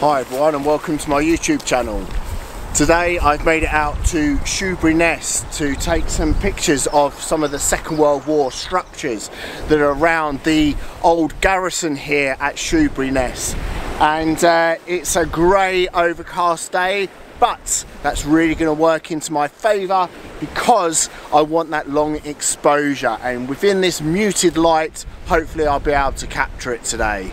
Hi everyone and welcome to my YouTube channel. Today I've made it out to Shoeburyness to take some pictures of some of the Second World War structures that are around the Old Garrison here at Shoeburyness. And it's a grey overcast day, but that's really going to work into my favour because I want that long exposure, and within this muted light hopefully I'll be able to capture it today.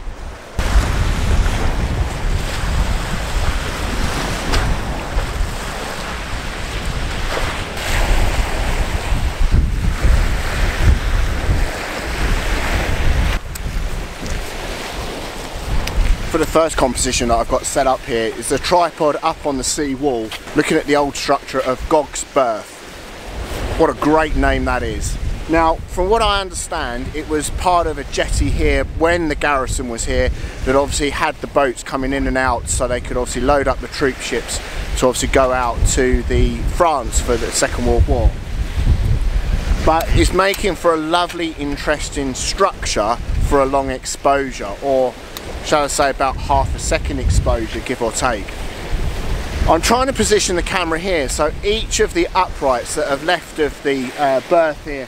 For the first composition that I've got set up here is the tripod up on the sea wall, looking at the old structure of Gog's Berth. What a great name that is. Now, from what I understand, it was part of a jetty here when the garrison was here that obviously had the boats coming in and out, so they could obviously load up the troop ships to obviously go out to France for the Second World War. But it's making for a lovely, interesting structure for a long exposure, or shall I say about half a second exposure, give or take. I'm trying to position the camera here so each of the uprights that have left of the berth here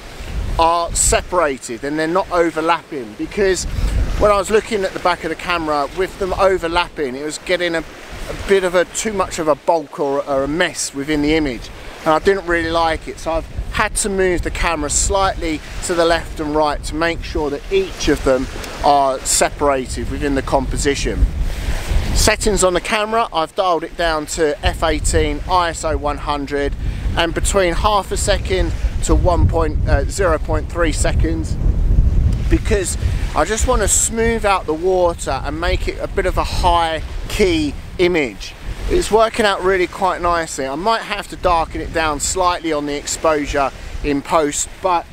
are separated and they're not overlapping, because when I was looking at the back of the camera with them overlapping, it was getting a bit of too much of a bulk or a mess within the image, and I didn't really like it, so I've had to move the camera slightly to the left and right to make sure that each of them are separated within the composition. Settings on the camera, I've dialed it down to f18 ISO 100 and between half a second to 0.3 seconds, because I just want to smooth out the water and make it a bit of a high key image. It's working out really quite nicely. I might have to darken it down slightly on the exposure in post, but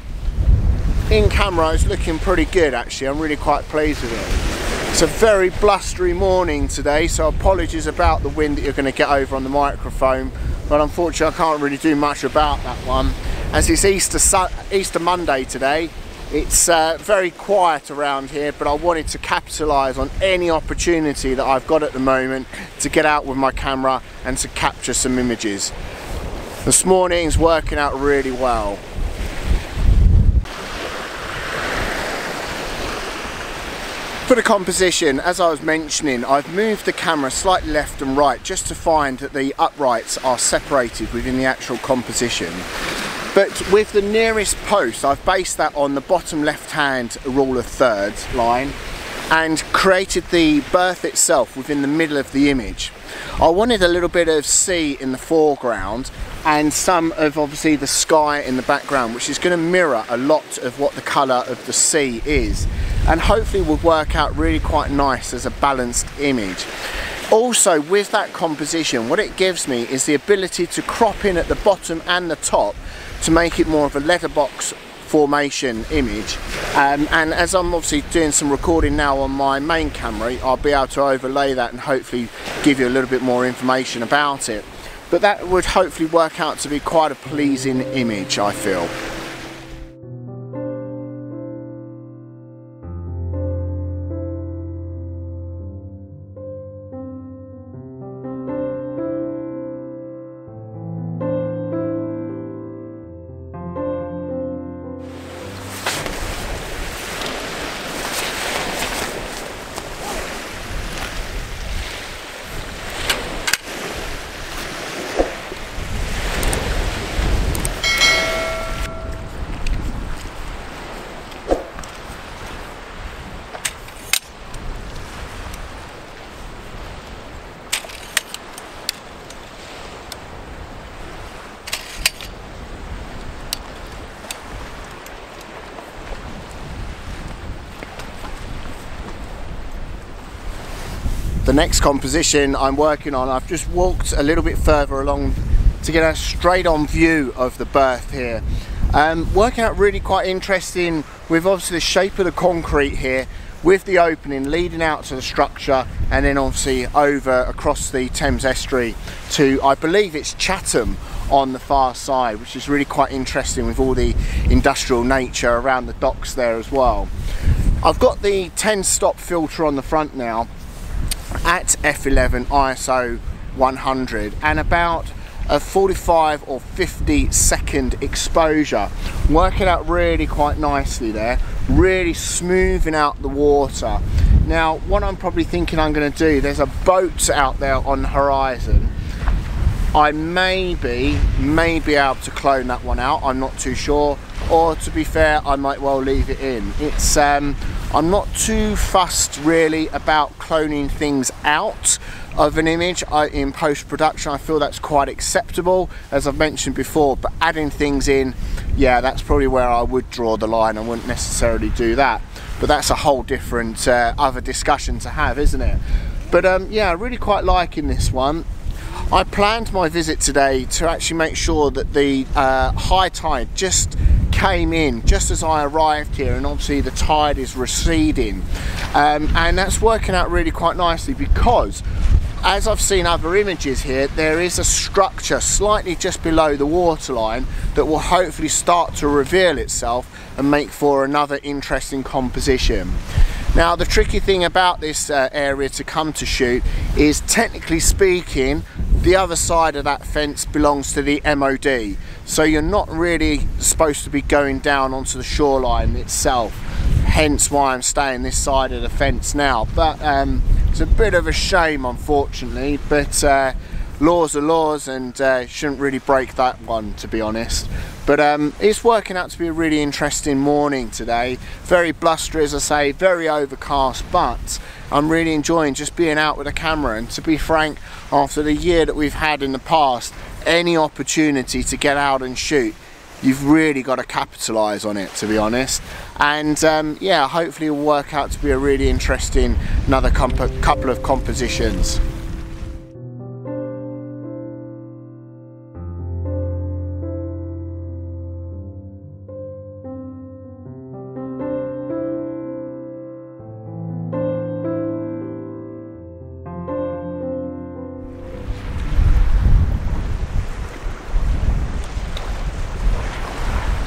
in camera it's looking pretty good actually. I'm really quite pleased with it. It's a very blustery morning today, so apologies about the wind that you're going to get over on the microphone, but unfortunately I can't really do much about that one. As it's Easter Monday today, it's very quiet around here, but I wanted to capitalise on any opportunity that I've got at the moment to get out with my camera and to capture some images. This morning's working out really well. For the composition, as I was mentioning, I've moved the camera slightly left and right just to find that the uprights are separated within the actual composition. But with the nearest post, I've based that on the bottom left hand rule of thirds line and created the berth itself within the middle of the image. I wanted a little bit of sea in the foreground and some of obviously the sky in the background, which is going to mirror a lot of what the colour of the sea is, and hopefully will work out really quite nice as a balanced image. Also, with that composition, what it gives me is the ability to crop in at the bottom and the top to make it more of a letterbox formation image, and as I'm obviously doing some recording now on my main camera, I'll be able to overlay that and hopefully give you a little bit more information about it. But that would hopefully work out to be quite a pleasing image, I feel. The next composition I'm working on, I've just walked a little bit further along to get a straight on view of the berth here. Working out really quite interesting with obviously the shape of the concrete here, with the opening leading out to the structure and then obviously over across the Thames estuary to, I believe it's Chatham on the far side, which is really quite interesting with all the industrial nature around the docks there as well. I've got the 10 stop filter on the front now, at f11 ISO 100 and about a 45 or 50 second exposure, working out really quite nicely there, really smoothing out the water. Now what I'm probably thinking I'm going to do, there's a boat out there on the horizon. I may be able to clone that one out, I'm not too sure, or to be fair I might well leave it in. It's I'm not too fussed really about cloning things out of an image in post-production. I feel that's quite acceptable, as I've mentioned before, but adding things in, yeah, that's probably where I would draw the line. I wouldn't necessarily do that, but that's a whole different other discussion to have, isn't it? But yeah, really quite liking this one. I planned my visit today to actually make sure that the high tide just came in just as I arrived here, and obviously the tide is receding, and that's working out really quite nicely, because as I've seen other images here, there is a structure slightly just below the waterline that will hopefully start to reveal itself and make for another interesting composition. Now the tricky thing about this area to come to shoot is, technically speaking, the other side of that fence belongs to the MOD, so you're not really supposed to be going down onto the shoreline itself, hence why I'm staying this side of the fence now. But it's a bit of a shame, unfortunately, but laws are laws, and shouldn't really break that one, to be honest. But it's working out to be a really interesting morning today. Very blustery, as I say, very overcast, but I'm really enjoying just being out with a camera. And to be frank, after the year that we've had in the past, any opportunity to get out and shoot, you've really got to capitalise on it, to be honest. And yeah, hopefully it will work out to be a really interesting another couple of compositions.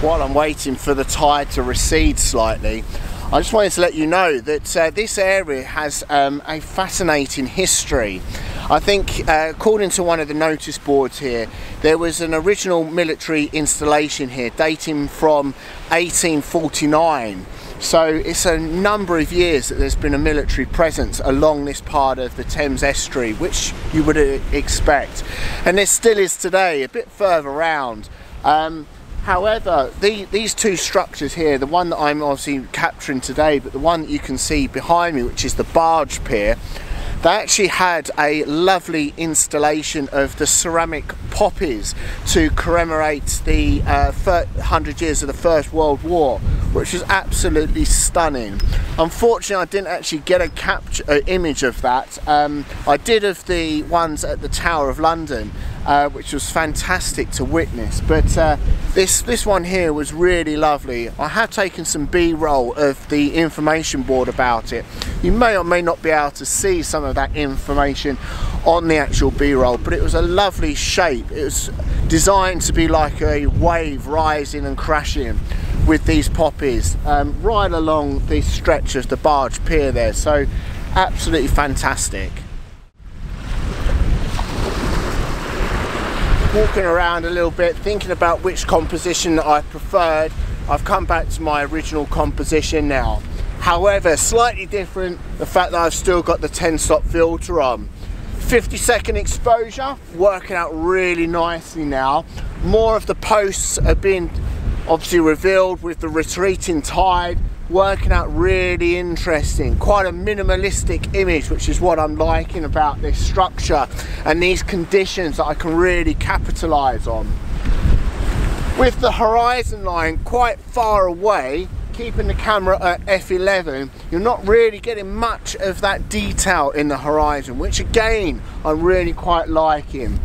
While I'm waiting for the tide to recede slightly, I just wanted to let you know that this area has a fascinating history. I think according to one of the notice boards here, there was an original military installation here dating from 1849. So it's a number of years that there's been a military presence along this part of the Thames estuary, which you would expect. And there still is today, a bit further round. However, these two structures here, the one that I'm obviously capturing today, but the one that you can see behind me, which is the barge pier, they actually had a lovely installation of the ceramic poppies to commemorate the 100 years of the First World War, which was absolutely stunning. Unfortunately, I didn't actually get an image of that. I did of the ones at the Tower of London, which was fantastic to witness, but this one here was really lovely. I have taken some B-roll of the information board about it. You may or may not be able to see some of that information on the actual B-roll, but it was a lovely shape. It was designed to be like a wave rising and crashing with these poppies right along the stretch of the barge pier there, so absolutely fantastic. Walking around a little bit, thinking about which composition that I preferred. I've come back to my original composition now. However, slightly different, the fact that I've still got the 10-stop filter on. 50-second exposure, working out really nicely now. More of the posts are being obviously revealed with the retreating tide, working out really interesting. Quite a minimalistic image, which is what I'm liking about this structure and these conditions that I can really capitalise on. With the horizon line quite far away, keeping the camera at f11, you're not really getting much of that detail in the horizon, which again I'm really quite liking.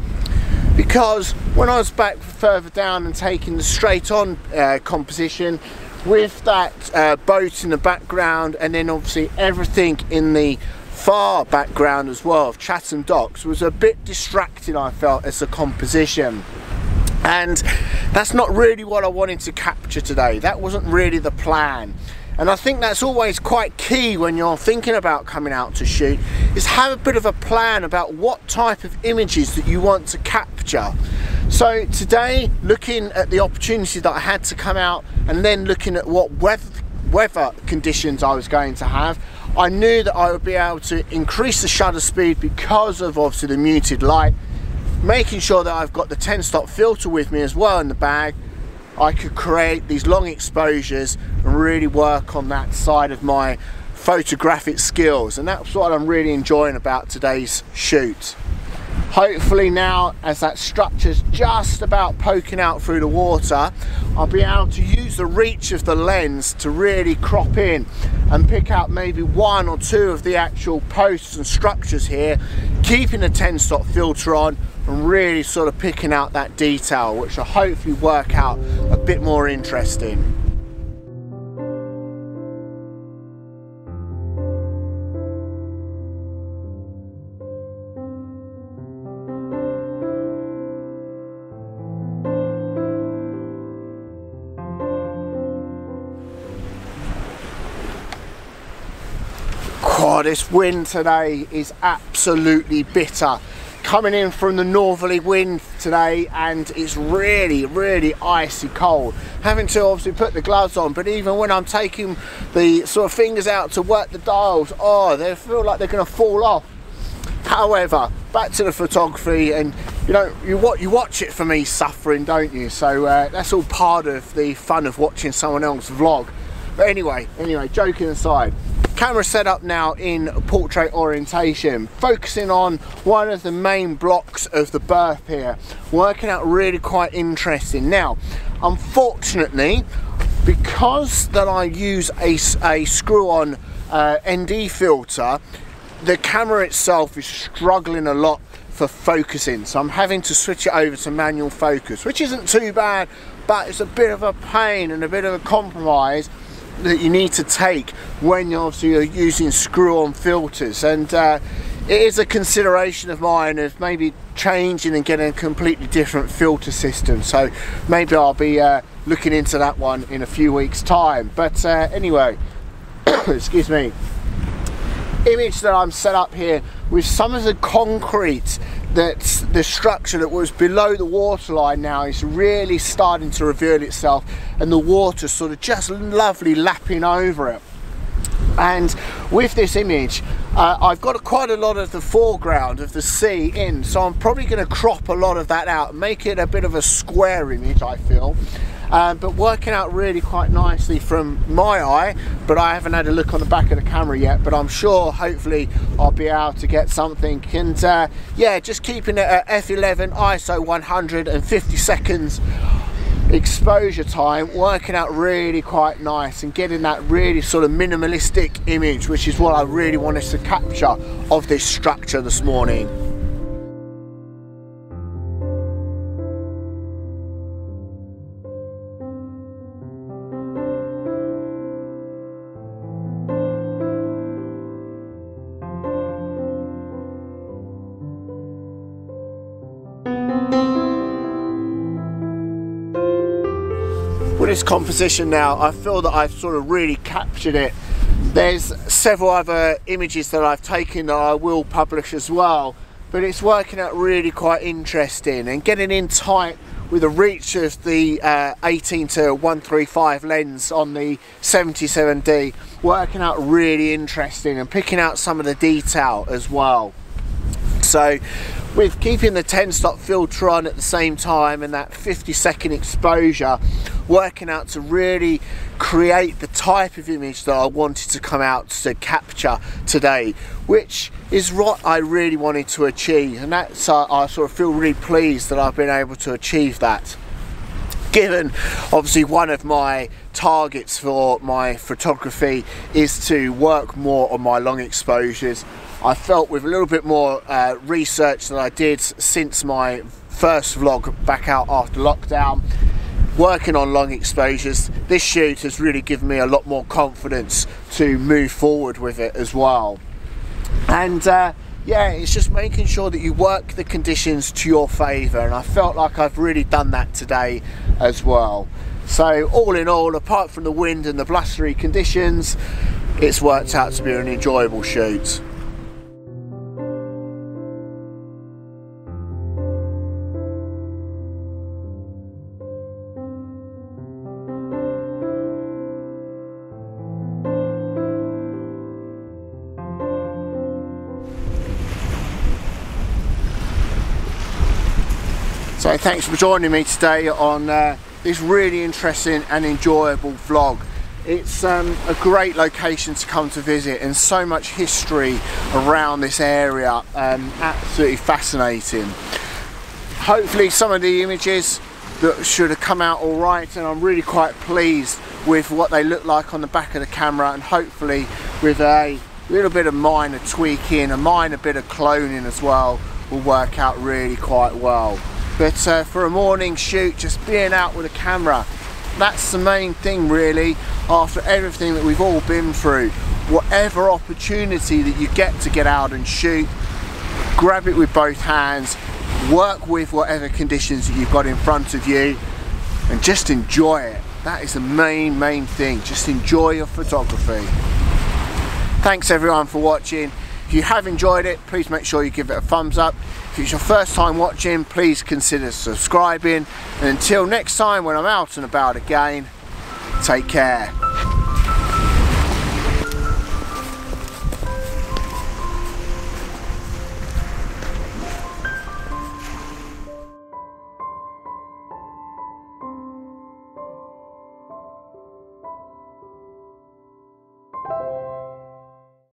Because when I was back further down and taking the straight on composition with that boat in the background, and then obviously everything in the far background as well of Chatham Docks, was a bit distracting, I felt, as a composition. And that's not really what I wanted to capture today. That wasn't really the plan. And I think that's always quite key when you're thinking about coming out to shoot, is have a bit of a plan about what type of images that you want to capture. So today, looking at the opportunity that I had to come out and then looking at what weather conditions I was going to have, I knew that I would be able to increase the shutter speed because of obviously the muted light, making sure that I've got the 10-stop filter with me as well in the bag. I could create these long exposures and really work on that side of my photographic skills, and that's what I'm really enjoying about today's shoot. Hopefully now, as that structure's just about poking out through the water, I'll be able to use the reach of the lens to really crop in and pick out maybe one or two of the actual posts and structures here, keeping the 10-stop filter on and really sort of picking out that detail, which will hopefully work out a bit more interesting. Oh, this wind today is absolutely bitter. Coming in from the northerly wind today, and it's really icy cold. Having to obviously put the gloves on, but even when I'm taking the sort of fingers out to work the dials, oh, they feel like they're going to fall off. However, back to the photography, and you know, you watch it for me suffering, don't you? So that's all part of the fun of watching someone else vlog. But anyway, joking aside, camera set up now in portrait orientation, focusing on one of the main blocks of the berth here, working out really quite interesting. Now, unfortunately, because that I use a screw-on ND filter, the camera itself is struggling a lot for focusing, so I'm having to switch it over to manual focus, which isn't too bad, but it's a bit of a pain and a bit of a compromise that you need to take when you're obviously using screw-on filters. And it is a consideration of mine of maybe changing and getting a completely different filter system, so maybe I'll be looking into that one in a few weeks time. But anyway, excuse me, image that I'm set up here with some of the concrete, that's the structure that was below the waterline now is really starting to reveal itself, and the water sort of just lovely lapping over it. And with this image, I've got quite a lot of the foreground of the sea in, so I'm probably going to crop a lot of that out and make it a bit of a square image, I feel. But working out really quite nicely from my eye, but I haven't had a look on the back of the camera yet, but I'm sure hopefully I'll be able to get something. And yeah, just keeping it at f11 ISO 150 seconds exposure time, working out really quite nice and getting that really sort of minimalistic image, which is what I really wanted to capture of this structure this morning. With this composition now, I feel that I've sort of really captured it. There's several other images that I've taken that I will publish as well, but it's working out really quite interesting and getting in tight with the reach of the 18 to 135 lens on the 77D, working out really interesting and picking out some of the detail as well. So with keeping the 10-stop filter on at the same time and that 50-second exposure, working out to really create the type of image that I wanted to come out to capture today, which is what I really wanted to achieve, and that's I sort of feel really pleased that I've been able to achieve that. Given obviously one of my targets for my photography is to work more on my long exposures, I felt with a little bit more research that I did since my first vlog back out after lockdown, working on long exposures, this shoot has really given me a lot more confidence to move forward with it as well. And yeah, it's just making sure that you work the conditions to your favour, and I felt like I've really done that today as well. So all in all, apart from the wind and the blustery conditions, it's worked out to be an enjoyable shoot. So thanks for joining me today on this really interesting and enjoyable vlog. It's a great location to come to visit, and so much history around this area, absolutely fascinating. Hopefully some of the images that should have come out all right, and I'm really quite pleased with what they look like on the back of the camera, and hopefully with a little bit of minor tweaking, a minor bit of cloning as well, will work out really quite well. But for a morning shoot, just being out with a camera, that's the main thing really, after everything that we've all been through. Whatever opportunity that you get to get out and shoot, grab it with both hands, work with whatever conditions that you've got in front of you, and just enjoy it. That is the main thing, just enjoy your photography. Thanks everyone for watching. If you have enjoyed it, please make sure you give it a thumbs up. If it's your first time watching, please consider subscribing. And until next time when I'm out and about again, take care.